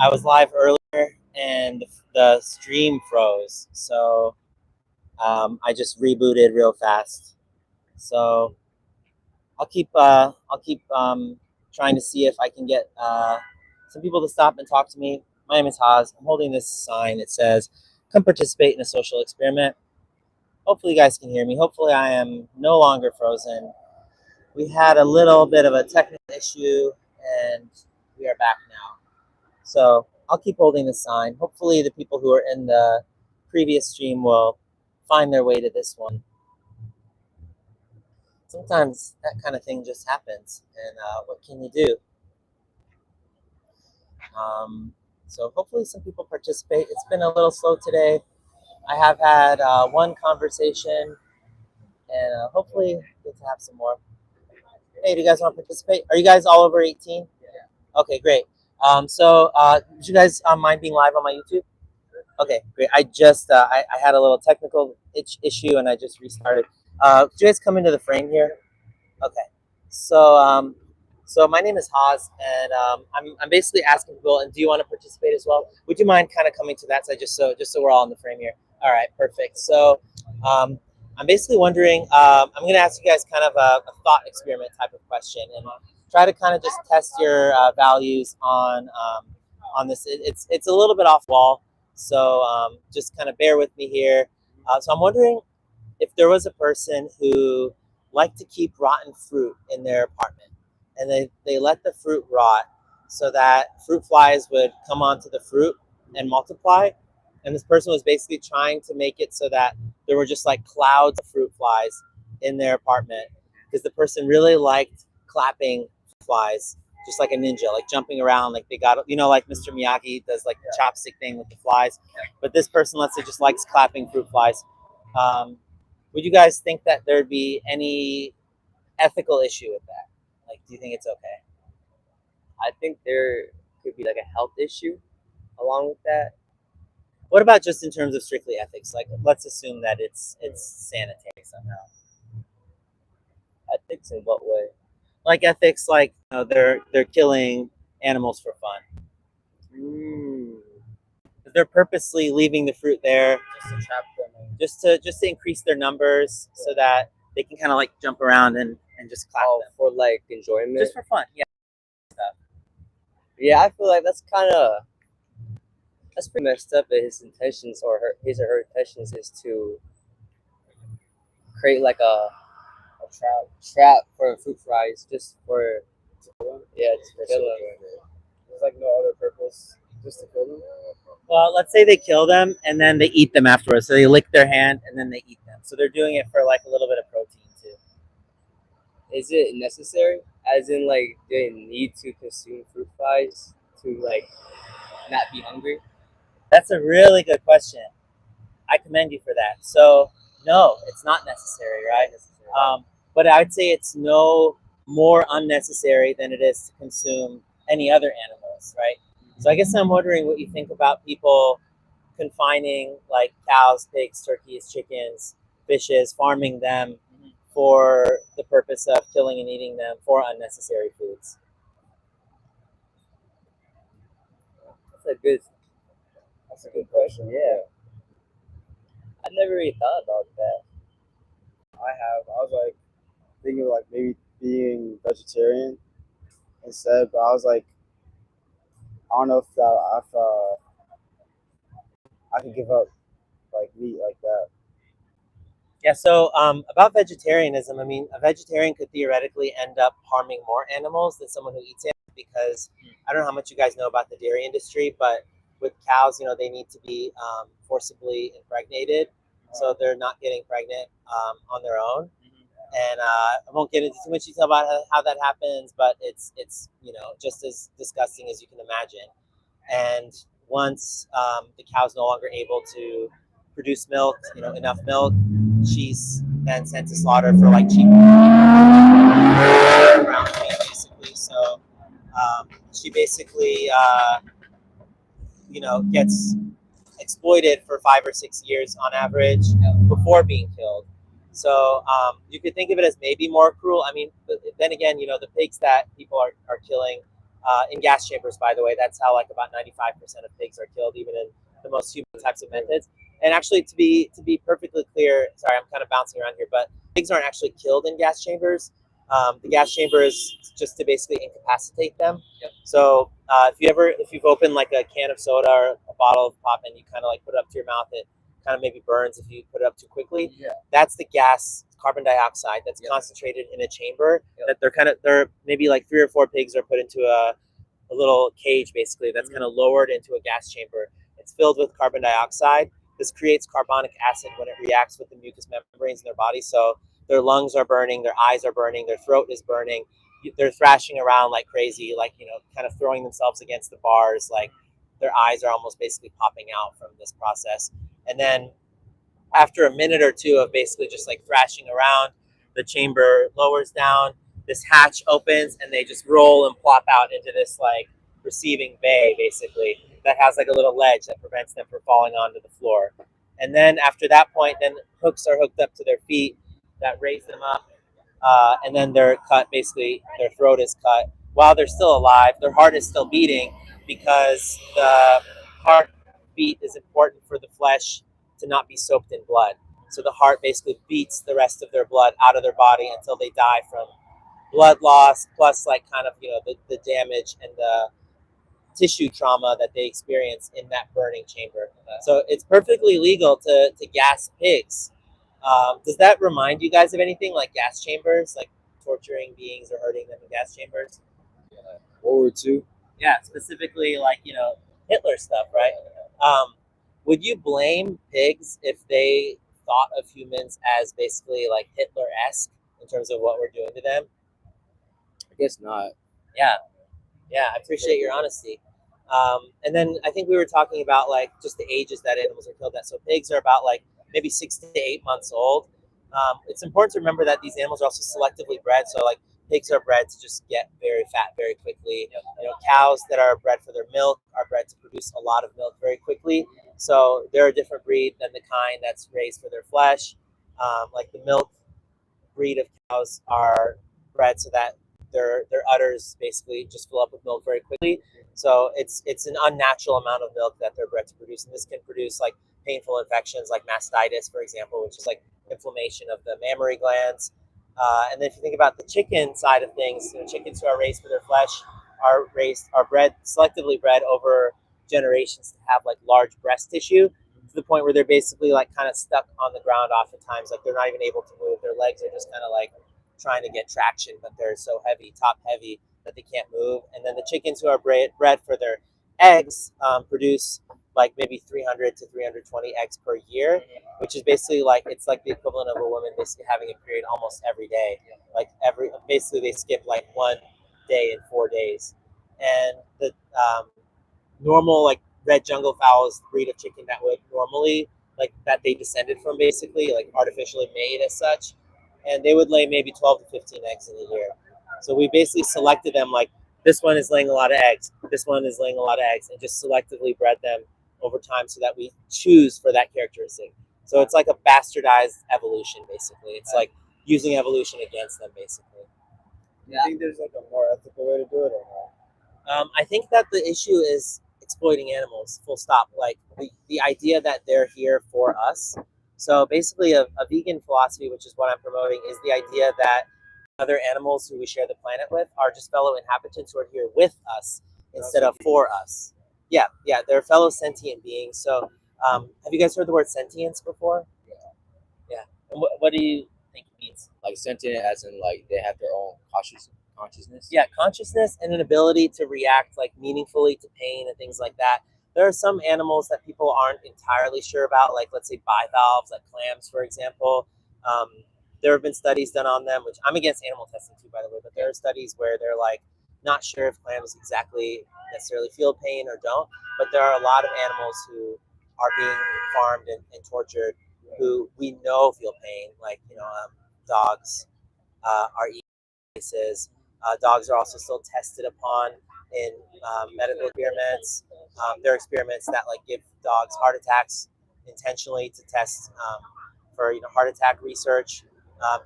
I was live earlier and the stream froze, so I just rebooted real fast. So I'll keep trying to see if I can get some people to stop and talk to me. My name is Haas. I'm holding this sign that says, "Come participate in a social experiment." Hopefully, you guys can hear me. Hopefully, I am no longer frozen. We had a little bit of a technical issue, and we are back now. So I'll keep holding the sign. Hopefully, the people who are in the previous stream will find their way to this one. Sometimes that kind of thing just happens, and what can you do? So hopefully, some people participate. It's been a little slow today. I have had one conversation, and hopefully, get to have some more. Hey, do you guys want to participate? Are you guys all over 18? Yeah. Okay, great. Do you guys mind being live on my YouTube? Okay, great. I just I had a little technical issue and I just restarted. Could you guys come into the frame here? Okay. So my name is Haas, and I'm basically asking people, and do you want to participate as well? Would you mind kind of coming to that side just so we're all in the frame here? All right, perfect. So I'm basically wondering. I'm going to ask you guys kind of a thought experiment type of question, and try to kind of just test your values on this. It's a little bit off wall, so just kind of bear with me here. So I'm wondering if there was a person who liked to keep rotten fruit in their apartment, and they let the fruit rot so that fruit flies would come onto the fruit and multiply. And this person was basically trying to make it so that there were just like clouds of fruit flies in their apartment because the person really liked clapping flies, just like a ninja, like jumping around, like they got, like Mr. Miyagi does like the chopstick thing with the flies. But this person, let's say, just likes clapping fruit flies. Would you guys think that there'd be any ethical issue with that? Like, do you think it's okay? I think there could be like a health issue along with that. What about just in terms of strictly ethics? Like, let's assume that it's sanitary somehow. Ethics in what way? Like ethics, like they're killing animals for fun. They're purposely leaving the fruit there Just to trap them. just to increase their numbers so that they can kind of like jump around and just clap them for like enjoyment, just for fun. Yeah. Yeah, I feel like that's pretty messed up. That his intentions his or her intentions is to create like a trap for fruit flies just for kill them. There's like no other purpose, just to kill them. Well, let's say they kill them and then they eat them afterwards. So they lick their hand and then they eat them. So they're doing it for like a little bit of protein too. Is it necessary? As in, like, they need to consume fruit flies to like not be hungry? That's a really good question. I commend you for that. So no, it's not necessary, right? But I'd say it's no more unnecessary than it is to consume any other animals, right? So I guess I'm wondering what you think about people confining like cows, pigs, turkeys, chickens, fishes, farming them for the purpose of killing and eating them for unnecessary foods. That's a good question. Yeah, I never really thought about that. I was like thinking of like maybe being vegetarian instead, but I was like, I don't know if I can give up like meat like that. Yeah, so about vegetarianism, I mean, a vegetarian could theoretically end up harming more animals than someone who eats it because I don't know how much you guys know about the dairy industry, but with cows, they need to be forcibly impregnated, so they're not getting pregnant on their own. And I won't get into too much detail about how that happens, but it's just as disgusting as you can imagine. And once the cow's no longer able to produce milk, enough milk, she's then sent to slaughter for like cheap ground meat, basically. So she basically gets exploited for 5 or 6 years on average before being killed. So you could think of it as maybe more cruel. I mean, but then again, the pigs that people are killing, in gas chambers, by the way. That's how like about 95% of pigs are killed, even in the most human types of methods. And actually, to be perfectly clear, sorry, I'm kind of bouncing around here, but pigs aren't actually killed in gas chambers. The gas chamber is just to basically incapacitate them. Yep. So if you've opened like a can of soda or a bottle of pop and you kind of like put it up to your mouth, it kind of maybe burns if you put it up too quickly. Yeah. That's the gas, carbon dioxide, that's concentrated in a chamber. That they're maybe like 3 or 4 pigs are put into a little cage basically that's kind of lowered into a gas chamber. It's filled with carbon dioxide. This creates carbonic acid when it reacts with the mucous membranes in their body. So their lungs are burning, their eyes are burning, their throat is burning. They're thrashing around like crazy, like, kind of throwing themselves against the bars. Like their eyes are almost basically popping out from this process. And then after a minute or two of basically just like thrashing around, the chamber lowers down, this hatch opens, and they just roll and plop out into this like receiving bay basically that has like a little ledge that prevents them from falling onto the floor. And then after that point, then hooks are hooked up to their feet that raise them up, and then they're cut. Basically, their throat is cut while they're still alive. Their heart is still beating because the heartbeat is important for the flesh to not be soaked in blood. So the heart basically beats the rest of their blood out of their body until they die from blood loss, plus like kind of the damage and the tissue trauma that they experience in that burning chamber. So it's perfectly legal to gas pigs. Does that remind you guys of anything like gas chambers, like torturing beings or hurting them in gas chambers? World War II. Yeah, specifically like Hitler stuff, right? Would you blame pigs if they thought of humans as basically like Hitler-esque in terms of what we're doing to them? I guess not. Yeah, I appreciate your honesty. And then I think we were talking about like just the ages that animals are killed at. So pigs are about like maybe 6 to 8 months old. It's important to remember that these animals are also selectively bred. So like pigs are bred to just get very fat very quickly. Cows that are bred for their milk are bred to produce a lot of milk very quickly. So they're a different breed than the kind that's raised for their flesh. Like the milk breed of cows are bred so that their udders basically just fill up with milk very quickly. So it's an unnatural amount of milk that they're bred to produce, and this can produce like painful infections like mastitis, for example, which is like inflammation of the mammary glands. And then if you think about the chicken side of things, chickens who are raised for their flesh are bred selectively bred over generations to have like large breast tissue to the point where they're basically like kind of stuck on the ground oftentimes, like they're not even able to move. Their legs are just kind of like trying to get traction, but they're so heavy, top heavy, that they can't move. And then the chickens who are bred for their eggs produce like maybe 300 to 320 eggs per year, which is basically like it's like the equivalent of a woman basically having a period almost every day. Like basically they skip like 1 day in 4 days. And the normal like red jungle fowl is the breed of chicken that would normally like that they descended from, basically like artificially made as such, and they would lay maybe 12 to 15 eggs in a year. So we basically selected them like this one is laying a lot of eggs, this one is laying a lot of eggs, and just selectively bred them over time so that we choose for that characteristic. So it's like a bastardized evolution, basically. It's like using evolution against them, basically. Do you think there's like a more ethical way to do it or not? I think that the issue is exploiting animals, full stop. Like the idea that they're here for us. So basically a vegan philosophy, which is what I'm promoting, is the idea that other animals who we share the planet with are just fellow inhabitants who are here with us instead of for us. Yeah, they're fellow sentient beings. So have you guys heard the word sentience before? Yeah. And what do you think it means? Like sentient, as in like they have their own consciousness. Yeah, consciousness and an ability to react like meaningfully to pain and things like that. There are some animals that people aren't entirely sure about, like let's say bivalves, like clams, for example. There have been studies done on them, which I'm against animal testing too, by the way, but there are studies where they're like not sure if clams exactly necessarily feel pain or don't, but there are a lot of animals who are being farmed and tortured who we know feel pain, like dogs are eating cases. Dogs are also still tested upon in medical experiments. There are experiments that like give dogs heart attacks intentionally to test for heart attack research.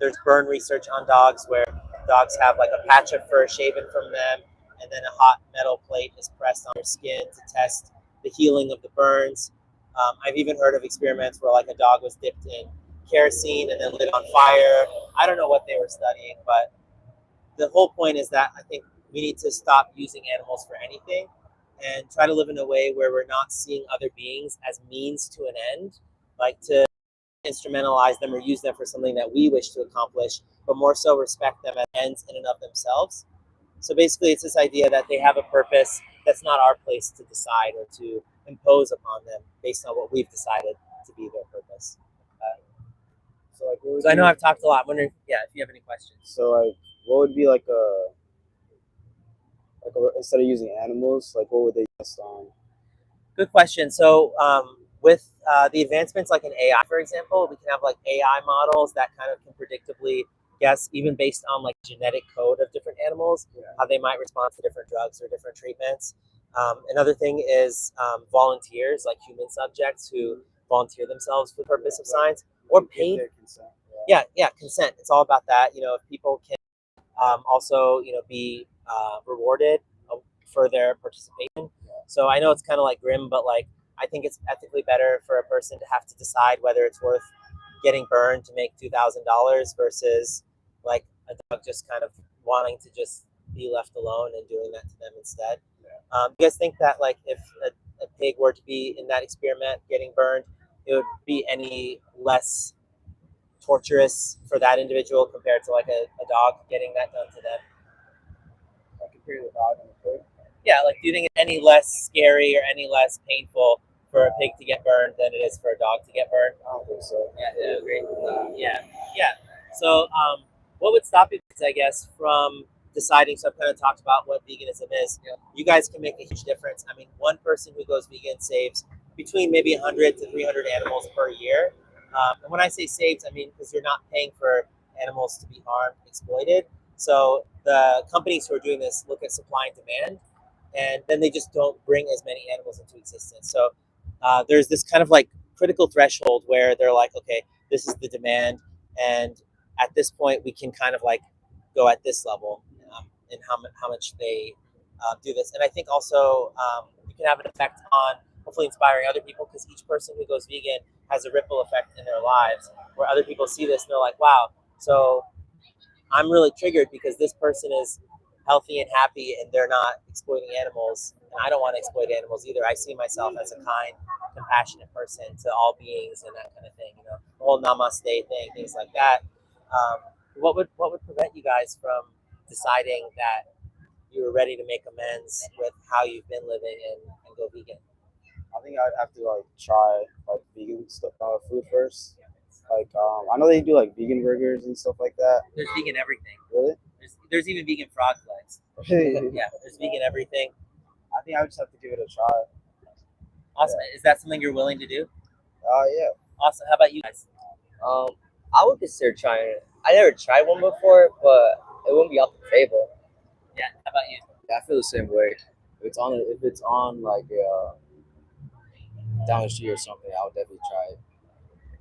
There's burn research on dogs where dogs have like a patch of fur shaven from them, and then a hot metal plate is pressed on their skin to test the healing of the burns. I've even heard of experiments where like a dog was dipped in kerosene and then lit on fire. I don't know what they were studying, but the whole point is that I think we need to stop using animals for anything and try to live in a way where we're not seeing other beings as means to an end, like to instrumentalize them or use them for something that we wish to accomplish, but more so respect them as ends in and of themselves. So basically, it's this idea that they have a purpose that's not our place to decide or to impose upon them based on what we've decided to be their purpose. So like, So I know I've talked a lot. I'm wondering, yeah, if you have any questions. So like, what would be like instead of using animals, like what would they test on? Good question. So with the advancements like in AI, for example, we can have like AI models that kind of can predictably guess, even based on like genetic code of different animals, how they might respond to different drugs or different treatments. Another thing is volunteers, like human subjects who volunteer themselves for the purpose of science or paid. Consent. Yeah, consent. It's all about that. You know, if people can also, you know, be rewarded for their participation. So I know it's kind of like grim, but like I think it's ethically better for a person to have to decide whether it's worth getting burned to make $2,000 versus like a dog just kind of wanting to just be left alone and doing that to them instead. You guys think that like if a pig were to be in that experiment getting burned, it would be any less torturous for that individual compared to like a dog getting that done to them? Compared to the dog and the pig. Yeah, like do you think it's any less scary or any less painful for a pig to get burned than it is for a dog to get burned? I don't think so. Yeah, great. Yeah. So, what would stop you, I guess, from deciding? So, I've kind of talked about what veganism is. You guys can make a huge difference. I mean, one person who goes vegan saves between maybe 100 to 300 animals per year. And when I say saves, I mean because you're not paying for animals to be harmed, exploited. So, the companies who are doing this look at supply and demand, and then they just don't bring as many animals into existence. So, there's this kind of like critical threshold where they're like, okay, this is the demand, and at this point, we can kind of like go at this level in how much they do this. And I think also you can have an effect on hopefully inspiring other people because each person who goes vegan has a ripple effect in their lives where other people see this and they're like, wow, so I'm really triggered because this person is healthy and happy and they're not exploiting animals. And I don't want to exploit animals either. I see myself as a kind, compassionate person to all beings and that kind of thing, you know, the whole namaste thing, things like that. What would prevent you guys from deciding that you were ready to make amends with how you've been living and go vegan? I think I'd have to like try like vegan stuff, food first. Like I know they do like vegan burgers and stuff like that. There's vegan everything. Really? There's even vegan frog legs. Yeah, there's vegan everything. I think I would just have to give it a try. Awesome. Yeah. Is that something you're willing to do? Yeah. Awesome. How about you guys? I would consider trying it. I never tried one before, but it wouldn't be off the table. Yeah. How about you? Yeah, I feel the same way. If it's on like down the street or something, I would definitely try it.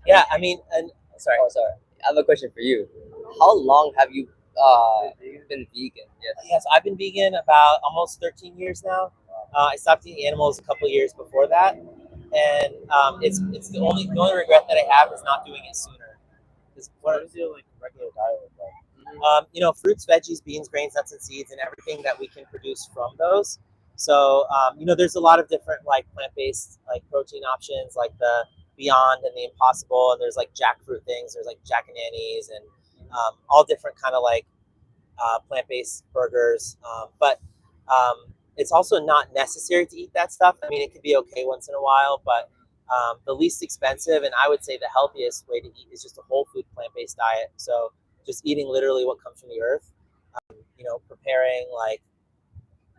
Yeah, I mean, and sorry. Oh, sorry. I have a question for you. How long have you been vegan? Yes, I've been vegan about almost 13 years now. I stopped eating animals a couple of years before that, and it's the only regret that I have is not doing it sooner. What is your like regular diet like? You know, fruits, veggies, beans, grains, nuts, and seeds, and everything that we can produce from those. So, you know, there's a lot of different like plant-based like protein options, like the Beyond and the Impossible, and there's like jackfruit things. There's like Jack and Annie's, and all different kind of like plant-based burgers. But it's also not necessary to eat that stuff. I mean, it could be okay once in a while, but the least expensive and I would say the healthiest way to eat is just a whole food plant-based diet. So just eating literally what comes from the earth. You know, preparing like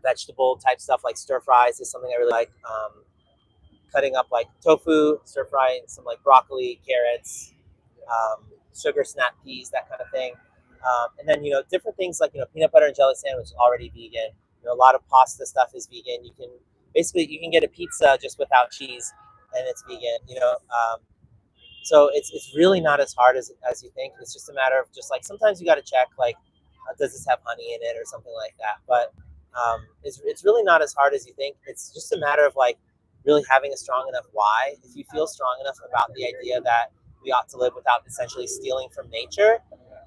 vegetable type stuff like stir fries is something I really like. Cutting up like tofu, stir frying some like broccoli, carrots, sugar snap peas, that kind of thing. And then, you know, different things like, you know, peanut butter and jelly sandwich is already vegan. You know, a lot of pasta stuff is vegan. You can get a pizza just without cheese and it's vegan, you know. So it's really not as hard as you think. It's just a matter of just like sometimes you got to check like does this have honey in it or something like that. But it's really not as hard as you think. It's just a matter of like really having a strong enough why. If you feel strong enough about the idea that we ought to live without essentially stealing from nature,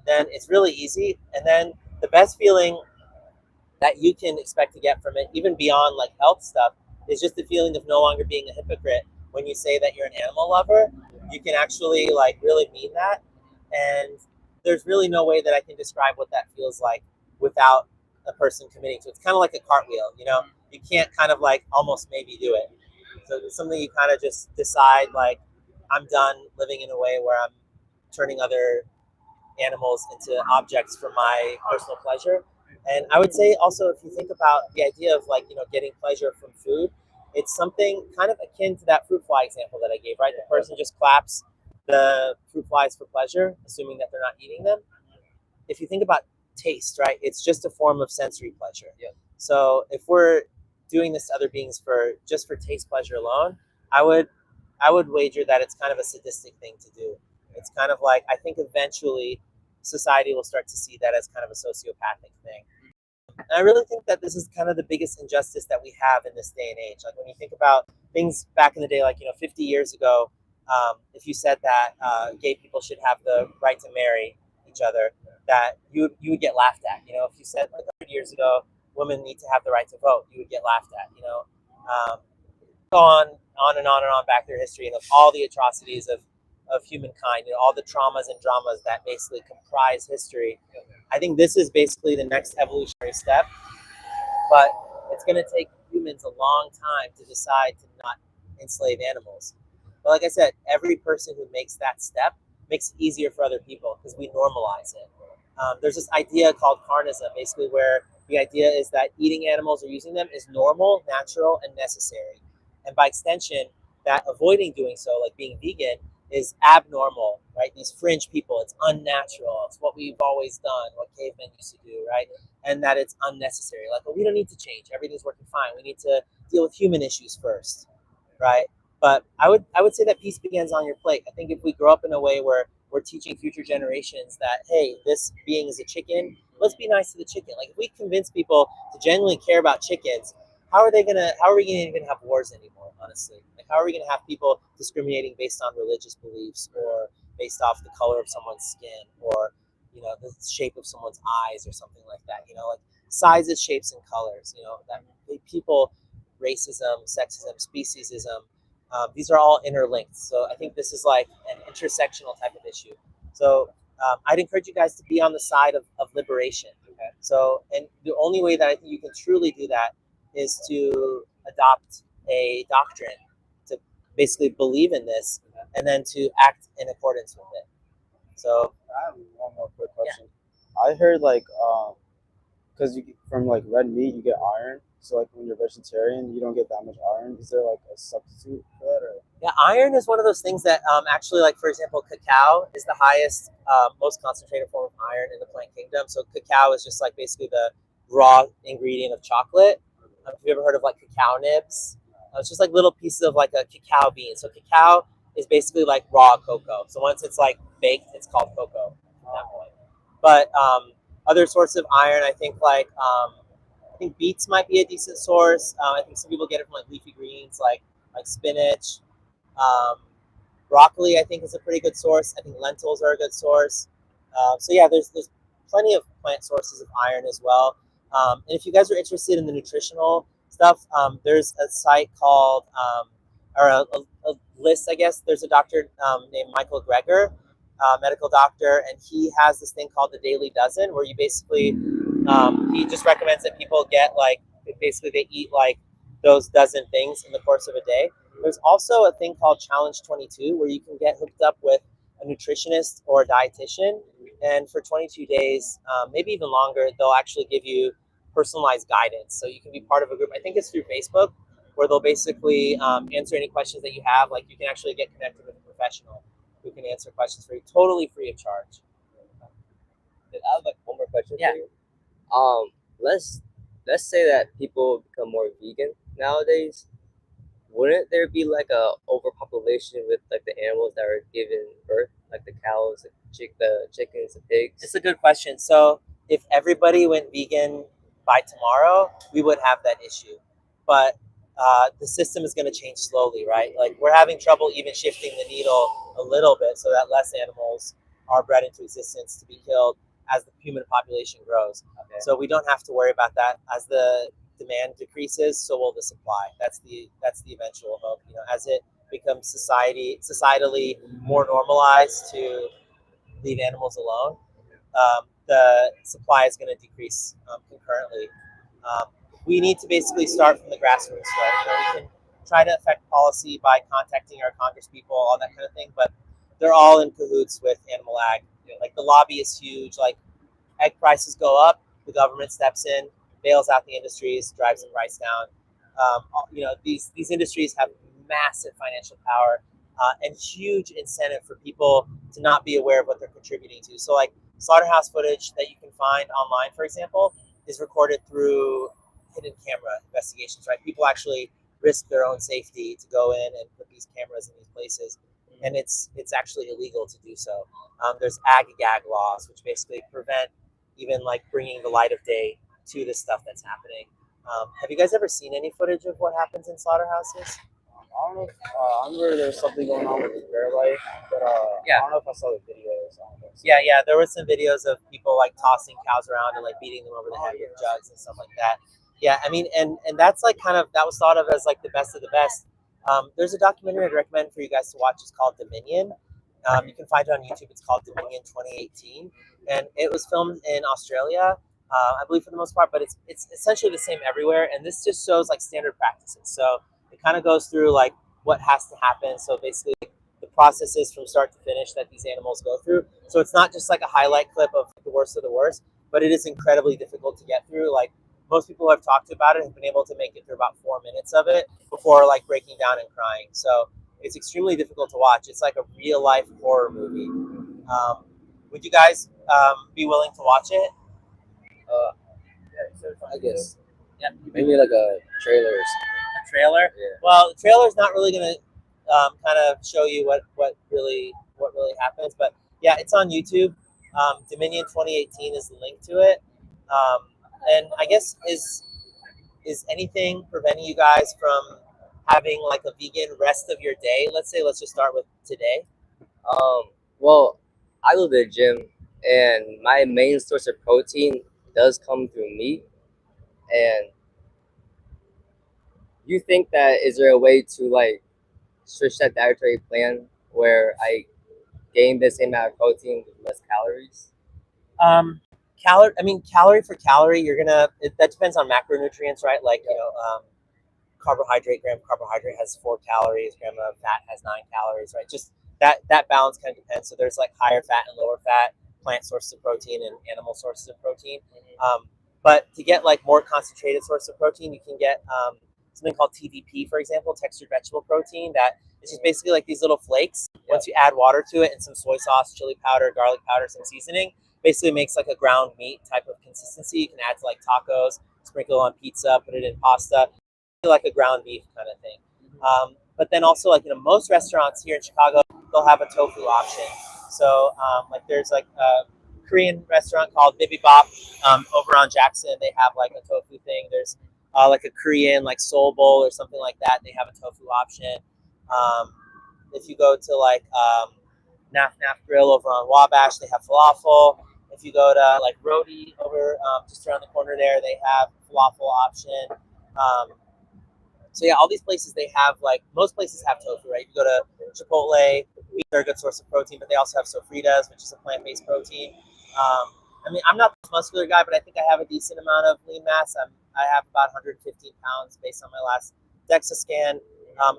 then it's really easy. And then the best feeling that you can expect to get from it, even beyond like health stuff, is just the feeling of no longer being a hypocrite when you say that you're an animal lover. You can actually like really mean that, and there's really no way that I can describe what that feels like without a person committing to it. It's kind of like a cartwheel, you know. You can't kind of like almost maybe do it. So it's something you kind of just decide like, I'm done living in a way where I'm turning other animals into objects for my personal pleasure. And I would say also, if you think about the idea of like, getting pleasure from food, it's something kind of akin to that fruit fly example that I gave, right? The person just claps the fruit flies for pleasure, assuming that they're not eating them. If you think about taste, right, it's just a form of sensory pleasure. Yeah. So if we're doing this to other beings for just for taste pleasure alone, I would wager that it's kind of a sadistic thing to do. It's kind of like, I think eventually society will start to see that as kind of a sociopathic thing. And I really think that this is kind of the biggest injustice that we have in this day and age. Like when you think about things back in the day, like 50 years ago, if you said that gay people should have the right to marry each other, that you would get laughed at. If you said like 100 years ago, women need to have the right to vote, you would get laughed at. Go on and on and on back through history, and of all the atrocities of humankind, all the traumas and dramas that basically comprise history. I think this is basically the next evolutionary step, but it's going to take humans a long time to decide to not enslave animals. But like I said, every person who makes that step makes it easier for other people because we normalize it. There's this idea called carnism, basically where the idea is that eating animals or using them is normal, natural, and necessary. And by extension, that avoiding doing so, like being vegan, is abnormal, right? These fringe people, it's unnatural. It's what we've always done, what cavemen used to do, right? And that it's unnecessary. Like, well, we don't need to change. Everything's working fine. We need to deal with human issues first, right? But I would say that peace begins on your plate. I think if we grow up in a way where we're teaching future generations that, hey, this being is a chicken, let's be nice to the chicken. Like if we convince people to genuinely care about chickens, how are we gonna even have wars anymore, honestly? Like how are we gonna have people discriminating based on religious beliefs or based off the color of someone's skin or the shape of someone's eyes or something like that? Like sizes, shapes, and colors. That people, racism, sexism, speciesism, these are all interlinked. So I think this is like an intersectional type of issue. So I'd encourage you guys to be on the side of liberation. Okay. So, and the only way that I think you can truly do that is to adopt a doctrine, to basically believe in this, and then to act in accordance with it. So I have one more quick question. I heard like because you from like red meat you get iron. So like when you're vegetarian, you don't get that much iron. Is there like a substitute for that? Or? Yeah, iron is one of those things that actually, like for example, cacao is the highest, most concentrated form of iron in the plant kingdom. So cacao is just like basically the raw ingredient of chocolate. Have you ever heard of like cacao nibs? It's just like little pieces of like a cacao bean. So cacao is basically like raw cocoa. So once it's like baked, it's called cocoa from that point. But other sources of iron, I think I think beets might be a decent source. I think some people get it from like leafy greens, like spinach. Um, Broccoli, I think, is a pretty good source. I think lentils are a good source. So yeah, there's plenty of plant sources of iron as well. And if you guys are interested in the nutritional stuff, there's a site called or a list, I guess. There's a doctor named Michael Greger, medical doctor, and he has this thing called the Daily Dozen, where you basically he just recommends that people get like basically they eat like those dozen things in the course of a day. There's also a thing called Challenge 22 where you can get hooked up with a nutritionist or a dietitian, and for 22 days, maybe even longer, they'll actually give you personalized guidance. So you can be part of a group. I think it's through Facebook, where they'll basically answer any questions that you have. Like you can actually get connected with a professional who can answer questions for you, totally free of charge. I have like one more question Yeah. for you. Let's say that people become more vegan nowadays. Wouldn't there be like a overpopulation with like the animals that are given birth, like the cows, the chickens, the pigs? It's a good question. So if everybody went vegan by tomorrow, we would have that issue. But the system is going to change slowly, right? Like we're having trouble even shifting the needle a little bit so that less animals are bred into existence to be killed as the human population grows. Okay. So we don't have to worry about that. As the demand decreases, so will the supply. That's the eventual hope. You know, as it becomes societally more normalized to leave animals alone, the supply is going to decrease concurrently. Um, we need to basically start from the grassroots, right? You know, we can try to affect policy by contacting our congresspeople, all that kind of thing, but they're all in cahoots with animal ag. Like the lobby is huge. Like egg prices go up, the government steps in, bails out the industries, drives the price down. You know, these industries have massive financial power and huge incentive for people to not be aware of what they're contributing to. So, like slaughterhouse footage that you can find online, for example, is recorded through hidden camera investigations. Right, people actually risk their own safety to go in and put these cameras in these places, and it's actually illegal to do so. There's ag-gag laws, which basically prevent even like bringing the light of day to the stuff that's happening. Have you guys ever seen any footage of what happens in slaughterhouses? I don't know. I remember there was something going on with the bear life, but Yeah. I don't know if I saw the videos. I don't know. Yeah. There were some videos of people like tossing cows around and like beating them over the head with jugs and stuff like that. Yeah, I mean, and that's like kind of that was thought of as like the best of the best. There's a documentary I'd recommend for you guys to watch. It's called Dominion. You can find it on YouTube. It's called Dominion 2018, and it was filmed in Australia, I believe for the most part. But it's essentially the same everywhere, and this just shows like standard practices. So it kind of goes through like what has to happen. So basically, the processes from start to finish that these animals go through. So it's not just like a highlight clip of the worst of the worst, but it is incredibly difficult to get through. Like most people who have talked about it have been able to make it through about 4 minutes of it before like breaking down and crying. So it's extremely difficult to watch. It's like a real life horror movie. Would you guys be willing to watch it? I guess. Yeah. Maybe like a trailer or something. A trailer? Yeah. Well, the trailer's not really going to kind of show you what really happens, but yeah, it's on YouTube. Dominion 2018 is the link to it. And I guess is anything preventing you guys from having like a vegan rest of your day? Let's just start with today. Well, I go to the gym, and my main source of protein does come through meat. And you think that is there a way to like switch that dietary plan where I gain the same amount of protein with less calories? Calorie for calorie, that depends on macronutrients, right? Like, you know, gram of carbohydrate has 4 calories, gram of fat has 9 calories, right? Just that balance kind of depends. So there's like higher fat and lower fat plant sources of protein and animal sources of protein. But to get like more concentrated source of protein, you can get something called TVP, for example, textured vegetable protein. That is just basically like these little flakes. Once you add water to it and some soy sauce, chili powder, garlic powder, some seasoning, basically makes like a ground meat type of consistency. You can add to like tacos, sprinkle on pizza, put it in pasta, like a ground beef kind of thing. But then also, like, you know, most restaurants here in Chicago, they'll have a tofu option. So like there's like a Korean restaurant called Bibimbap over on Jackson. They have like a tofu thing. There's like a Korean like soul bowl or something like that. They have a tofu option. If you go to like Naf Naf Grill over on Wabash, they have falafel. If you go to like Roti over just around the corner there, they have falafel option. So yeah, all these places they have like most places have tofu, right? You go to Chipotle, they're a good source of protein, but they also have sofritas, which is a plant-based protein. I'm not the most muscular guy, but I think I have a decent amount of lean mass. I have about 115 pounds based on my last DEXA scan.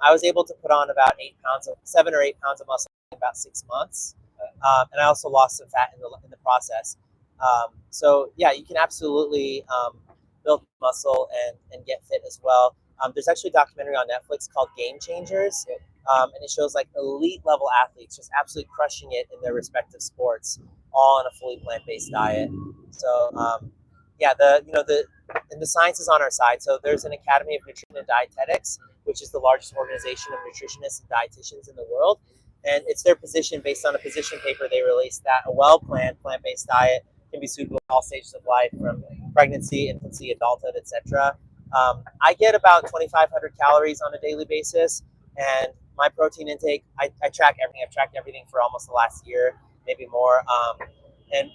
I was able to put on about 7 or 8 pounds of muscle in about 6 months, and I also lost some fat in the process. So yeah, you can absolutely build muscle and get fit as well. There's actually a documentary on Netflix called Game Changers, and it shows like elite level athletes just absolutely crushing it in their respective sports, all on a fully plant-based diet. So yeah, the science is on our side. So there's an Academy of Nutrition and Dietetics, which is the largest organization of nutritionists and dietitians in the world, and it's their position based on a position paper they released that a well-planned plant-based diet can be suitable for all stages of life, from pregnancy, infancy, adulthood, etc. I get about 2,500 calories on a daily basis, and my protein intake, I track everything. I've tracked everything for almost the last year, maybe more. And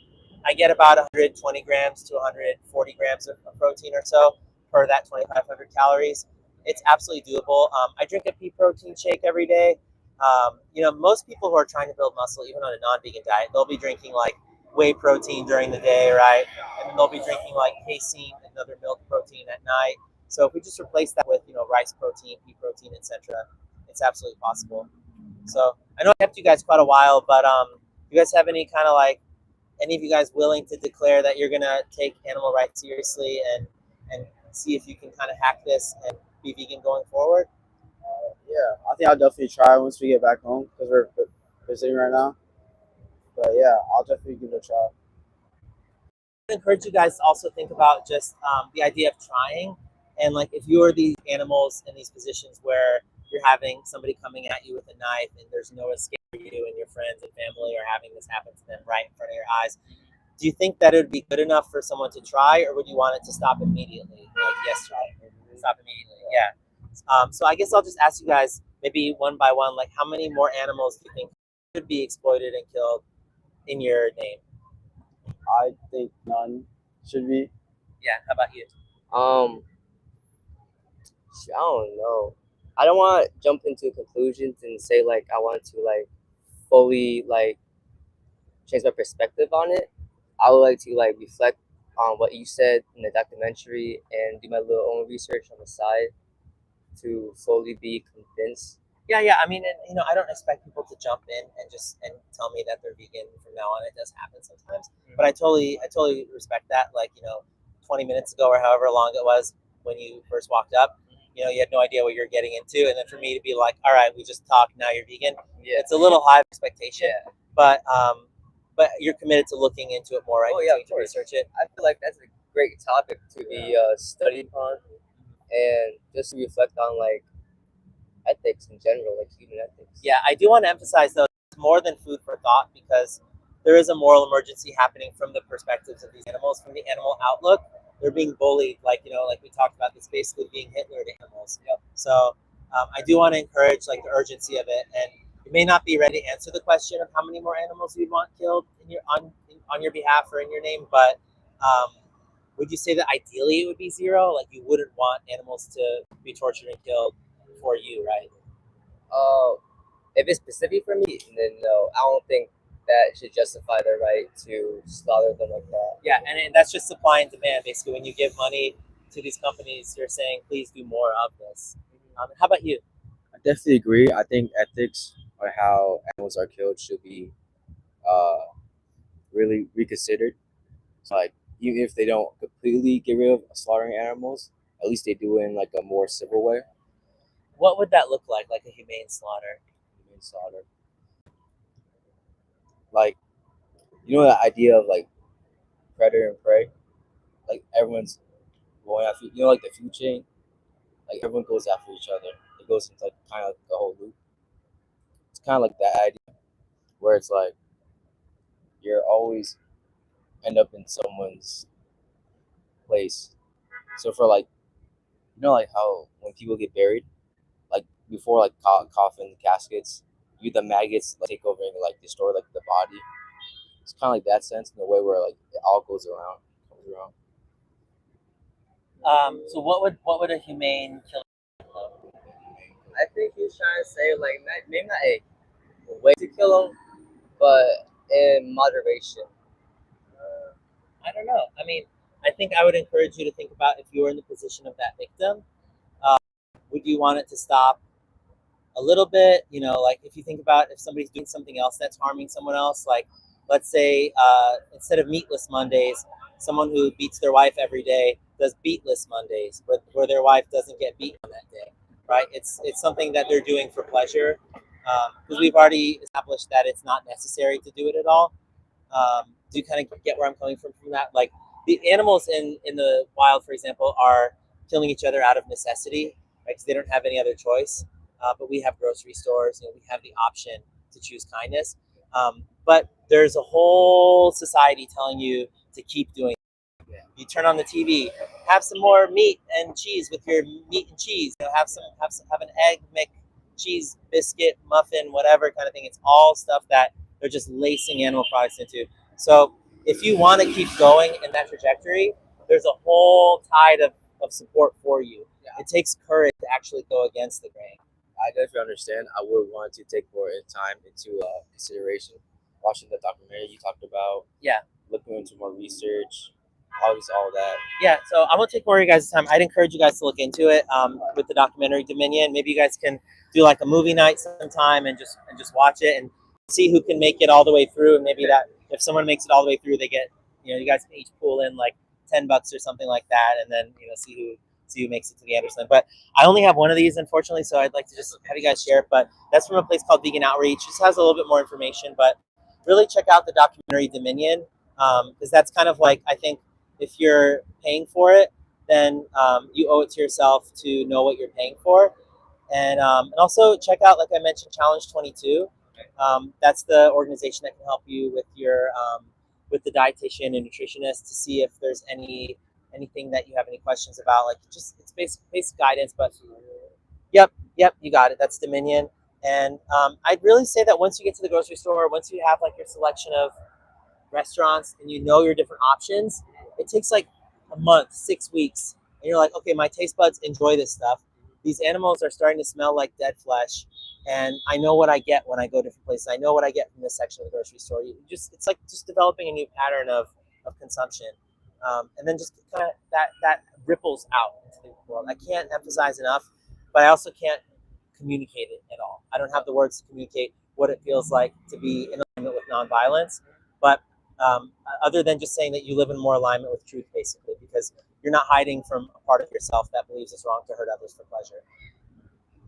I get about 120 grams to 140 grams of protein or so per that 2,500 calories. It's absolutely doable. I drink a pea protein shake every day. Most people who are trying to build muscle, even on a non-vegan diet, they'll be drinking like whey protein during the day, right? And then they'll be drinking like casein, another milk protein at night. So if we just replace that with rice protein, pea protein, etc., it's absolutely possible. So I know I kept you guys quite a while, but you guys have any of you guys willing to declare that you're gonna take animal rights seriously and see if you can kind of hack this and be vegan going forward? Yeah, I think I'll definitely try once we get back home because we're visiting right now. But yeah, I'll definitely give it a try. I encourage you guys to also think about just the idea of trying, and like if you are these animals in these positions where you're having somebody coming at you with a knife and there's no escape for you, and your friends and family are having this happen to them right in front of your eyes, do you think that it would be good enough for someone to try, or would you want it to stop immediately? Like, yes, try it. Stop immediately. Yeah. So I guess I'll just ask you guys, maybe one by one, like how many more animals do you think could be exploited and killed in your name? I think none should be. Yeah. How about you? I don't know. I don't want to jump into conclusions and say like I want to like fully like change my perspective on it. I would like to like reflect on what you said in the documentary and do my little own research on the side to fully be convinced. Yeah. I mean, and, I don't expect people to jump in and tell me that they're vegan from now on. It does happen sometimes, but I totally respect that. Like, 20 minutes ago or however long it was when you first walked up, you had no idea what you're getting into, and then for me to be like, all right, we just talked, now you're vegan. Yeah. It's a little high expectation, Yeah. but you're committed to looking into it more, right? Oh yeah, to research it. I feel like that's a great topic to be studied on and just to reflect on like ethics in general, like human ethics. Yeah, I do want to emphasize though, it's more than food for thought, because there is a moral emergency happening from the perspectives of these animals, from the animal outlook. They're being bullied, like we talked about. It's basically being Hitler to animals. Yep. So I do want to encourage like the urgency of it, and you may not be ready to answer the question of how many more animals you'd want killed on your behalf or in your name, but would you say that ideally it would be zero? Like you wouldn't want animals to be tortured and killed for you, right? If it's specific for me, then no, I don't think that should justify the right to slaughter them like that. Yeah, and that's just supply and demand. Basically, when you give money to these companies, you're saying, please do more of this. How about you? I definitely agree. I think ethics or how animals are killed should be really reconsidered. So, like even if they don't completely get rid of slaughtering animals, at least they do it in like a more civil way. What would that look like a humane slaughter? Humane slaughter. Like the idea of like predator and prey. Like everyone's going after like the food chain. Like everyone goes after each other. It goes into like kind of like the whole loop. It's kind of like that idea where it's like you're always end up in someone's place. So for like like how when people get buried, like before like coffin caskets, the maggots like, take over and like destroy like the body. It's kind of like that sense in a way where like it all comes around. So what would a humane killing look like? I think he's trying to say like maybe not a way to kill them, but in moderation. I don't know. I mean, I think I would encourage you to think about if you were in the position of that victim. Would you want it to stop a little bit? Like if you think about if somebody's doing something else that's harming someone else, like let's say instead of meatless Mondays, someone who beats their wife every day does beatless Mondays, where their wife doesn't get beaten on that day, right? It's something that they're doing for pleasure, because we've already established that it's not necessary to do it at all. Do you kind of get where I'm coming from that? Like the animals in the wild, for example, are killing each other out of necessity, right? Because they don't have any other choice. But we have grocery stores, we have the option to choose kindness. But there's a whole society telling you to keep doing it. You turn on the TV, have some more meat and cheese with your meat and cheese. You know, have an egg cheese biscuit muffin, whatever kind of thing. It's all stuff that they're just lacing animal products into. So if you want to keep going in that trajectory, there's a whole tide of support for you. It takes courage to actually go against the grain. I definitely understand. I would want to take more time into consideration, watching the documentary you talked about. Yeah. Looking into more research, all that. Yeah, so I won't take more of your guys' time. I'd encourage you guys to look into it with the documentary Dominion. Maybe you guys can do like a movie night sometime and just watch it and see who can make it all the way through. And maybe that if someone makes it all the way through, they get, you know, you guys can each pull in like $10 or something like that, and then, you know, see who makes it to the Anderson. But I only have one of these, unfortunately, so I'd like to just have you guys share it. But that's from a place called Vegan Outreach. It just has a little bit more information, but really check out the documentary Dominion, because that's kind of like, I think, if you're paying for it, then you owe it to yourself to know what you're paying for. And also check out, like I mentioned, Challenge 22. That's the organization that can help you with your with the dietitian and nutritionist to see if there's anything that you have any questions about. Like, just it's basic guidance. But yep, you got it. That's Dominion. And I'd really say that once you get to the grocery store, once you have like your selection of restaurants and you know your different options, it takes like a month, 6 weeks, and you're like, okay, my taste buds enjoy this stuff. These animals are starting to smell like dead flesh, and I know what I get when I go different places. I know what I get from this section of the grocery store. It's like just developing a new pattern of consumption, and then just kind of that ripples out into the world. I can't emphasize enough, but I also can't communicate it at all. I don't have the words to communicate what it feels like to be in alignment with nonviolence, but other than just saying that you live in more alignment with truth, basically, because you're not hiding from a part of yourself that believes it's wrong to hurt others for pleasure.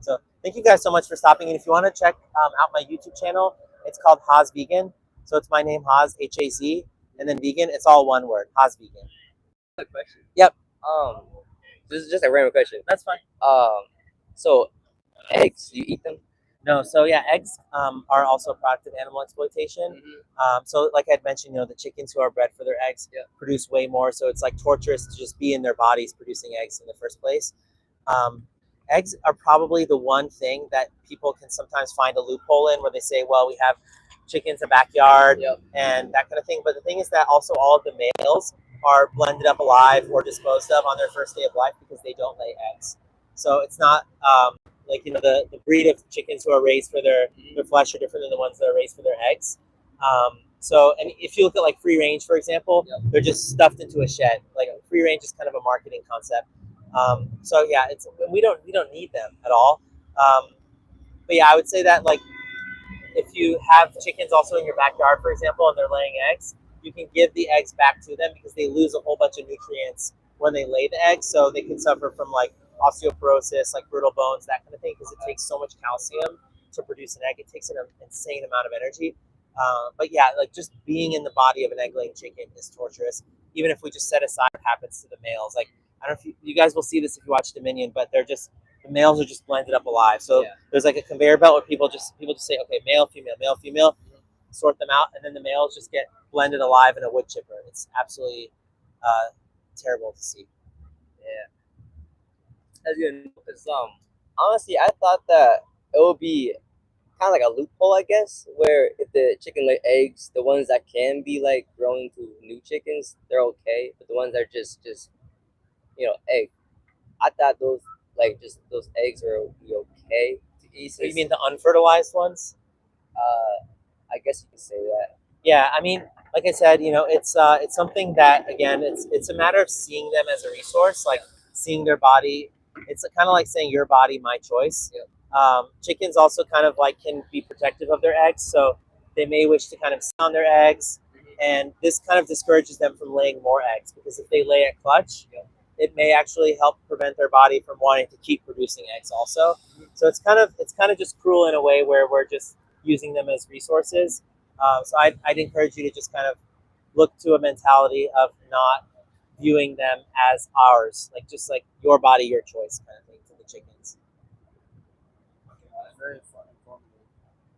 So thank you guys so much for stopping. And if you want to check out my YouTube channel, it's called Haz Vegan. So it's my name, Haz, H-A-Z, and then vegan. It's all one word, Haz Vegan. Quick question. Yep. This is just a random question. That's fine. So eggs, you eat them? No, so yeah, eggs are also a product of animal exploitation. So like I'd mentioned, you know, the chickens who are bred for their eggs produce way more. So it's like torturous to just be in their bodies producing eggs in the first place. Eggs are probably the one thing that people can sometimes find a loophole in, where they say, well, we have chickens in the backyard and that kind of thing. But the thing is that also all of the males are blended up alive or disposed of on their first day of life because they don't lay eggs. So it's not like, you know, the breed of chickens who are raised for their flesh are different than the ones that are raised for their eggs. So, and if you look at like free range, for example, they're just stuffed into a shed. Like free range is kind of a marketing concept. So yeah, we don't need them at all. But yeah, I would say that like if you have chickens also in your backyard, for example, and they're laying eggs, you can give the eggs back to them because they lose a whole bunch of nutrients when they lay the eggs. So they can suffer from like osteoporosis, like brittle bones, that kind of thing, because it takes so much calcium to produce an egg. It takes an insane amount of energy. But yeah, like just being in the body of an egg-laying chicken is torturous. Even if we just set aside what happens to the males, like I don't know if you guys will see this if you watch Dominion, but the males are just blended up alive. So there's like a conveyor belt where people just say, okay, male, female, sort them out, and then the males just get blended alive in a wood chipper. It's absolutely terrible to see. Yeah. That's good. Because honestly, I thought that it would be kind of like a loophole, I guess, where if the chicken lay eggs, the ones that can be like grown into new chickens, they're okay, but the ones that are just egg, I thought those eggs are okay to eat. So you mean the unfertilized ones? I guess you could say that. Yeah, I mean, like I said, you know, it's something that, again, it's a matter of seeing them as a resource, like seeing their body. It's kind of like saying your body, my choice. Chickens also kind of like can be protective of their eggs, so they may wish to kind of sit on their eggs, and this kind of discourages them from laying more eggs, because if they lay a clutch, it may actually help prevent their body from wanting to keep producing eggs also. So it's kind of just cruel in a way where we're just using them as resources. So I'd encourage you to just kind of look to a mentality of not viewing them as ours, like just like your body, your choice kind of thing for the chickens. Very fun.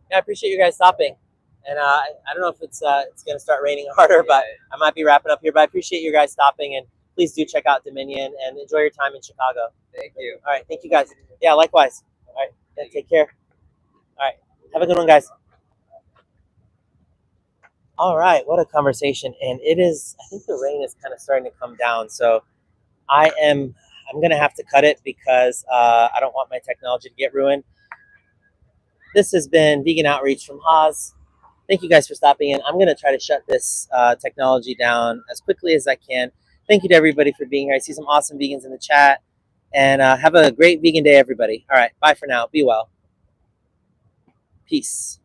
Yeah, I appreciate you guys stopping. And I don't know if it's going to start raining harder, but I might be wrapping up here. But I appreciate you guys stopping. And please do check out Dominion and enjoy your time in Chicago. Thank you. All right, thank you guys. Yeah, likewise. All right, yeah, take care. All right, have a good one, guys. All right, what a conversation. And it is, I think the rain is kind of starting to come down. So I'm going to have to cut it because I don't want my technology to get ruined. This has been Vegan Outreach from Haas. Thank you guys for stopping in. I'm going to try to shut this technology down as quickly as I can. Thank you to everybody for being here. I see some awesome vegans in the chat. And have a great vegan day, everybody. All right, bye for now. Be well. Peace.